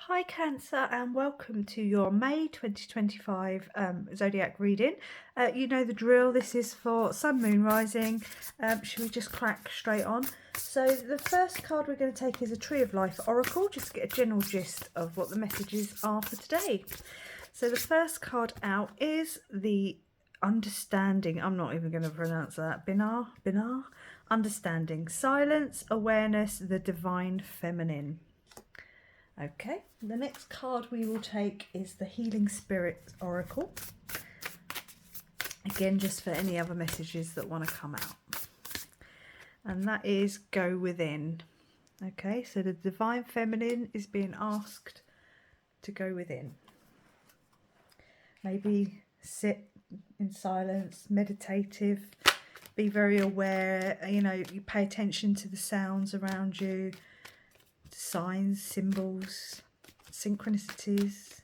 Hi Cancer, and welcome to your May 2025 zodiac reading. You know the drill. This is for Sun, Moon, Rising. Should we just crack straight on? So the first card we're going to take is a Tree of Life Oracle, just to get a general gist of what the messages are for today. So the first card out is the Understanding. I'm not even going to pronounce that. Binar. Understanding, silence, awareness, the divine feminine. Okay, the next card we will take is the Healing Spirit Oracle. Again, just for any other messages that want to come out. And that is Go Within. Okay, so the Divine Feminine is being asked to go within. Maybe sit in silence, meditative, be very aware, you pay attention to the sounds around you, signs, symbols, synchronicities.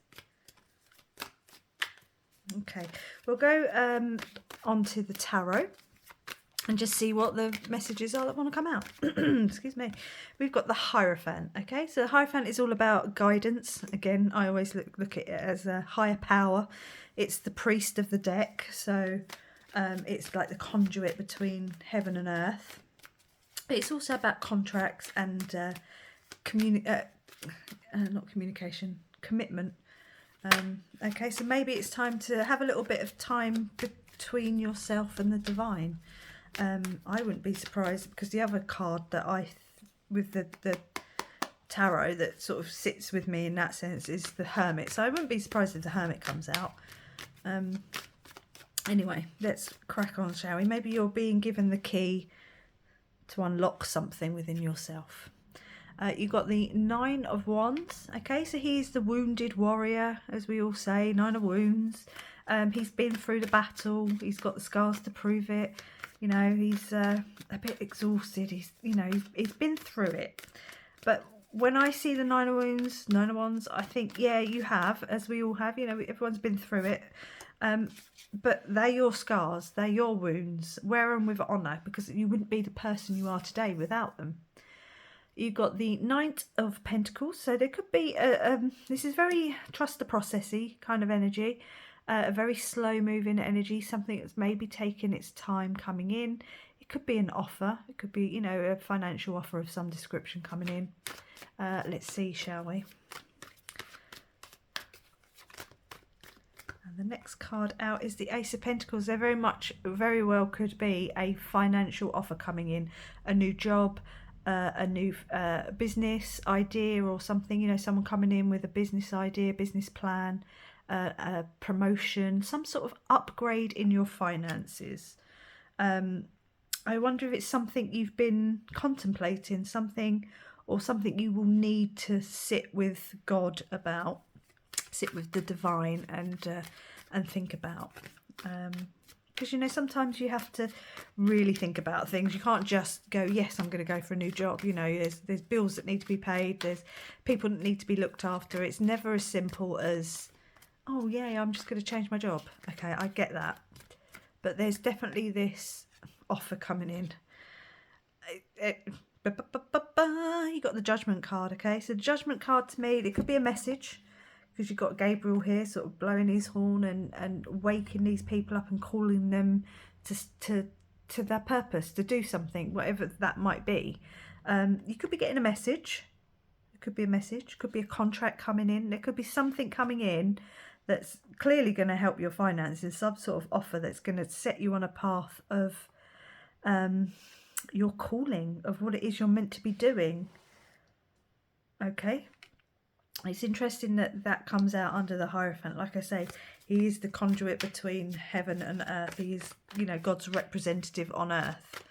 Okay, we'll go on to the tarot and just see what the messages are that want to come out. Excuse me. We've got the Hierophant. Okay, so the Hierophant is all about guidance. Again, I always look at it as a higher power. It's the priest of the deck, so it's like the conduit between heaven and earth. It's also about contracts and commitment. Okay, so maybe it's time to have a little bit of time between yourself and the divine. I wouldn't be surprised, because the other card that with the tarot that sort of sits with me in that sense is the Hermit. So I wouldn't be surprised if the Hermit comes out. Anyway, let's crack on, shall we? Maybe you're being given the key to unlock something within yourself. You've got the Nine of Wands. Okay, so he's the wounded warrior, as we all say, 9 of wounds. He's been through the battle. He's got the scars to prove it. You know, he's a bit exhausted. He's been through it. But when I see the 9 of wounds, 9 of wands, I think, yeah, you have, as we all have. You know, everyone's been through it. But they're your scars. They're your wounds. Wear them with honour, because you wouldn't be the person you are today without them. You've got the Knight of Pentacles, so there could be this is very trust the processy kind of energy, a very slow moving energy, something that's maybe taking its time coming in. It could be an offer, it could be, you know, a financial offer of some description coming in. Let's see, shall we? And the next card out is the Ace of Pentacles. There very well could be a financial offer coming in, a new job, a new business idea or something, you know, someone coming in with a business idea, business plan, a promotion, some sort of upgrade in your finances. I wonder if it's something you've been contemplating, something you will need to sit with God about, sit with the divine and think about. Because, you know, sometimes you have to really think about things. You can't just go, yes, I'm going to go for a new job. You know, there's bills that need to be paid. There's people that need to be looked after. It's never as simple as, oh, yeah, I'm just going to change my job. Okay, I get that. But there's definitely this offer coming in. You got the Judgment card, okay? So the Judgment card, to me, it could be a message, because you've got Gabriel here sort of blowing his horn and waking these people up and calling them to their purpose, to do something, whatever that might be. You could be getting a message. It could be a message, could be a contract coming in. There could be something coming in that's clearly going to help your finances, some sort of offer that's going to set you on a path of your calling, of what it is you're meant to be doing. Okay. It's interesting that comes out under the Hierophant. Like I say, he is the conduit between heaven and earth. He is, you know, God's representative on earth.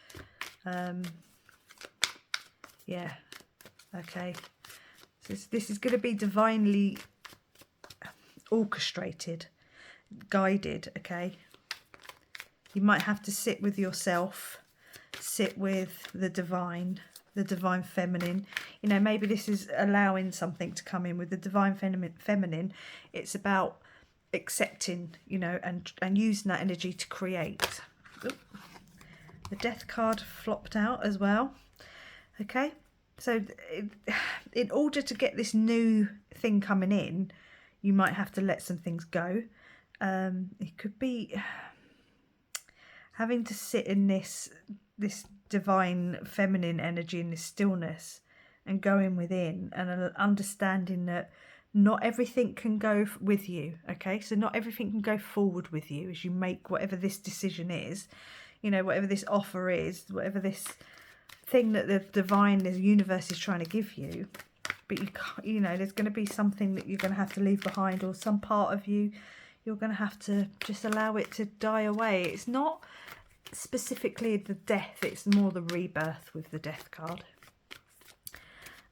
Yeah. Okay. So this is going to be divinely orchestrated, guided. Okay. You might have to sit with yourself, sit with the divine feminine. You know, maybe this is allowing something to come in with the divine feminine. It's about accepting, you know, and using that energy to create. Oop. The Death card flopped out as well. Okay, So in order to get this new thing coming in, you might have to let some things go. It could be having to sit in this divine feminine energy, in this stillness, and going within and understanding that not everything can go with you. Okay, so not everything can go forward with you as you make whatever this decision is, you know, whatever this offer is, whatever this thing that the divine, the universe is trying to give you. But you can't, you know, there's going to be something that you're going to have to leave behind, or some part of you, you're going to have to just allow it to die away. It's not specifically the death, it's more the rebirth with the death card.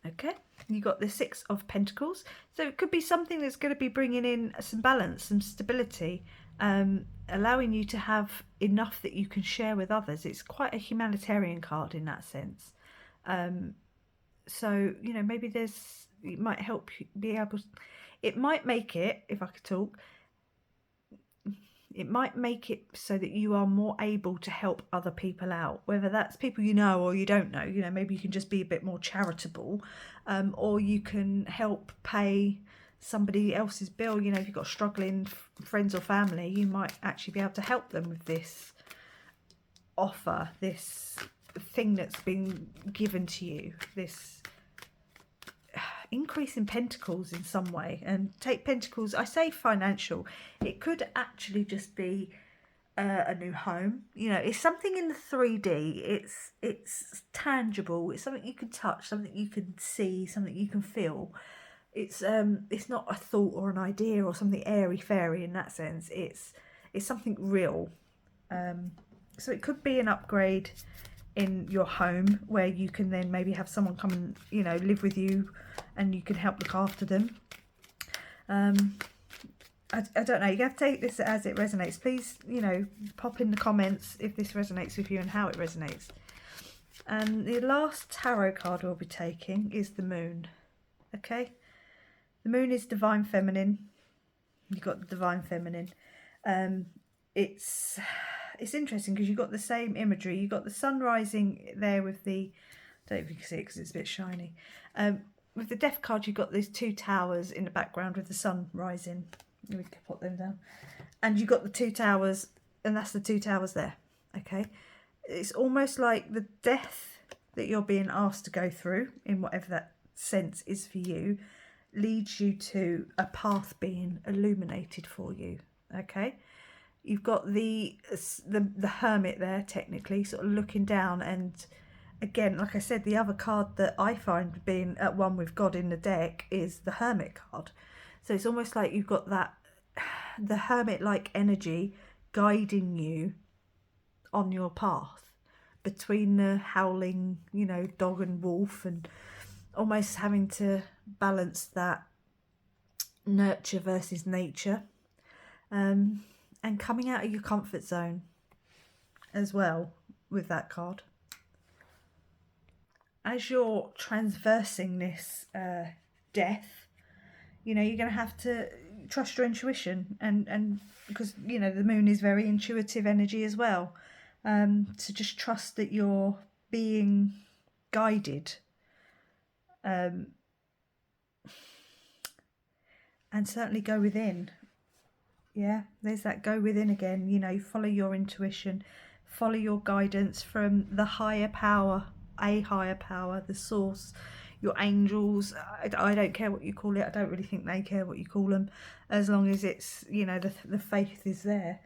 Okay, you got the Six of Pentacles. So it could be something that's going to be bringing in some balance, some stability, allowing you to have enough that you can share with others. It's quite a humanitarian card in that sense. So, you know, maybe it might help you be able, it might make it, if I could talk, it might make it so that you are more able to help other people out, whether that's people you know or you don't know. You know, maybe you can just be a bit more charitable, or you can help pay somebody else's bill. You know, if you've got struggling friends or family, you might actually be able to help them with this offer, this thing that's been given to you, this increase in pentacles in some way. And take pentacles, I say financial, it could actually just be a new home. You know, it's something in the 3D, it's tangible, it's something you can touch, something you can see, something you can feel. It's not a thought or an idea or something airy fairy in that sense. It's something real. So it could be an upgrade in your home where you can then maybe have someone come and, you know, live with you and you can help look after them. I don't know, you have to take this as it resonates. Please, you know, pop in the comments if this resonates with you and how it resonates. And the last tarot card we'll be taking is the Moon. Okay, the Moon is divine feminine. You've got the divine feminine. It's interesting because you've got the same imagery. You've got the sun rising there with the, I don't know if you can see it because it's a bit shiny. With the Death card, you've got these two towers in the background with the sun rising. We can put them down. And you've got the two towers, and that's the two towers there. Okay. It's almost like the death that you're being asked to go through, in whatever that sense is for you, leads you to a path being illuminated for you. Okay. You've got the Hermit there, technically, sort of looking down. And again, like I said, the other card that I find being at one with God in the deck is the Hermit card. So it's almost like you've got that, the Hermit-like energy guiding you on your path between the howling, you know, dog and wolf, and almost having to balance that nurture versus nature. And coming out of your comfort zone as well with that card. As you're transversing this death, you know, you're going to have to trust your intuition, and because, you know, the Moon is very intuitive energy as well. So just trust that you're being guided. And certainly go within. Yeah, there's that go within again. You know, follow your intuition, follow your guidance from the higher power, a higher power, the source, your angels. I don't care what you call it. I don't really think they care what you call them, as long as it's, you know, the faith is there.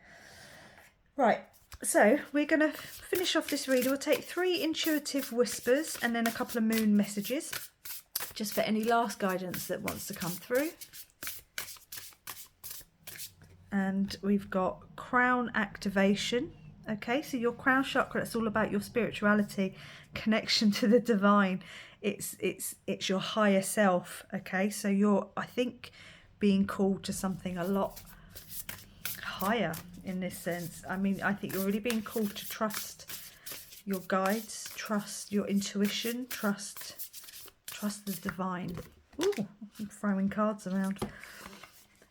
Right, so we're going to finish off this reading. We'll take 3 intuitive whispers and then a couple of moon messages, just for any last guidance that wants to come through. And we've got crown activation. Okay, so your crown chakra, that's all about your spirituality, connection to the divine. It's your higher self. Okay, so you're, I think, being called to something a lot higher in this sense. I mean, I think you're really being called to trust your guides, trust your intuition, trust the divine. Ooh, I'm throwing cards around.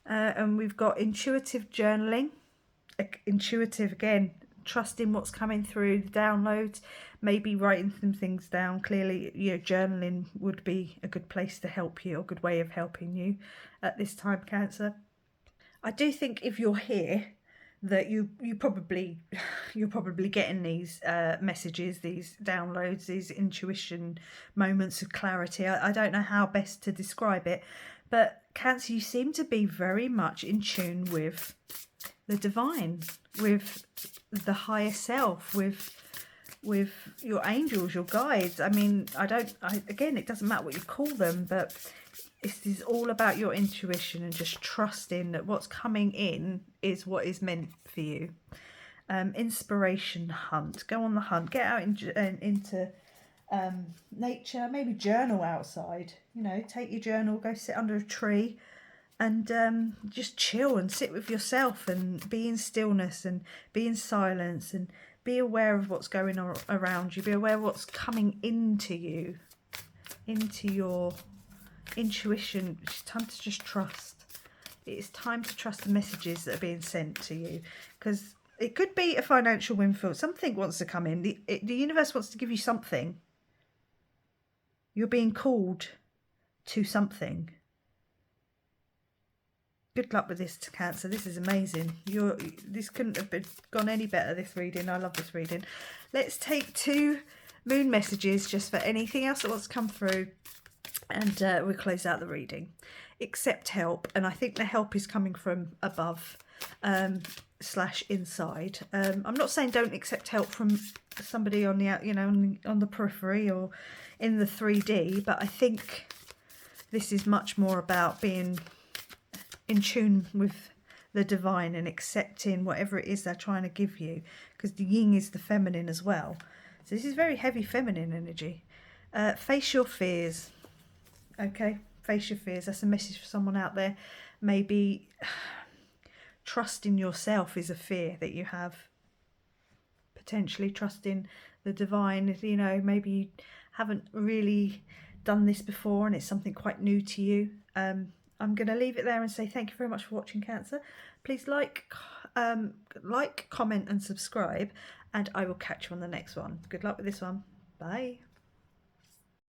And we've got intuitive journaling. Intuitive again, trusting what's coming through, the downloads. maybe writing some things down. Clearly, journaling would be a good place to help you, a good way of helping you at this time, Cancer. I do think if you're here, that you're probably getting these messages, these downloads, these intuition moments of clarity. I don't know how best to describe it, but Cancer, you seem to be very much in tune with the divine, with the higher self, with your angels, your guides. I mean, again, it doesn't matter what you call them, but this is all about your intuition and just trusting that what's coming in is what is meant for you. Inspiration hunt. Go on the hunt. Get out into nature. Maybe journal outside. Take your journal. Go sit under a tree and just chill and sit with yourself and be in stillness and be in silence and be aware of what's going on around you. Be aware of what's coming into you, into your intuition. It's time to just trust. It's time to trust the messages that are being sent to you, because it could be a financial windfall. Something wants to come in. The universe wants to give you something. You're being called to something. Good luck with this, Cancer. This is amazing. This couldn't have gone any better, this reading. I love this reading. Let's take 2 moon messages just for anything else that wants to come through, and we'll close out the reading. Accept help, and I think the help is coming from above / inside. I'm not saying don't accept help from somebody on the on the periphery or in the 3D, but I think this is much more about being in tune with the divine and accepting whatever it is they're trying to give you, because the yin is the feminine as well. So this is very heavy feminine energy. Face your fears. Okay, face your fears. That's a message for someone out there. Maybe trusting yourself is a fear that you have. Potentially trusting the divine. Maybe you haven't really done this before and it's something quite new to you. I'm going to leave it there and say thank you very much for watching, Cancer. Please like, comment and subscribe, and I will catch you on the next one. Good luck with this one. Bye.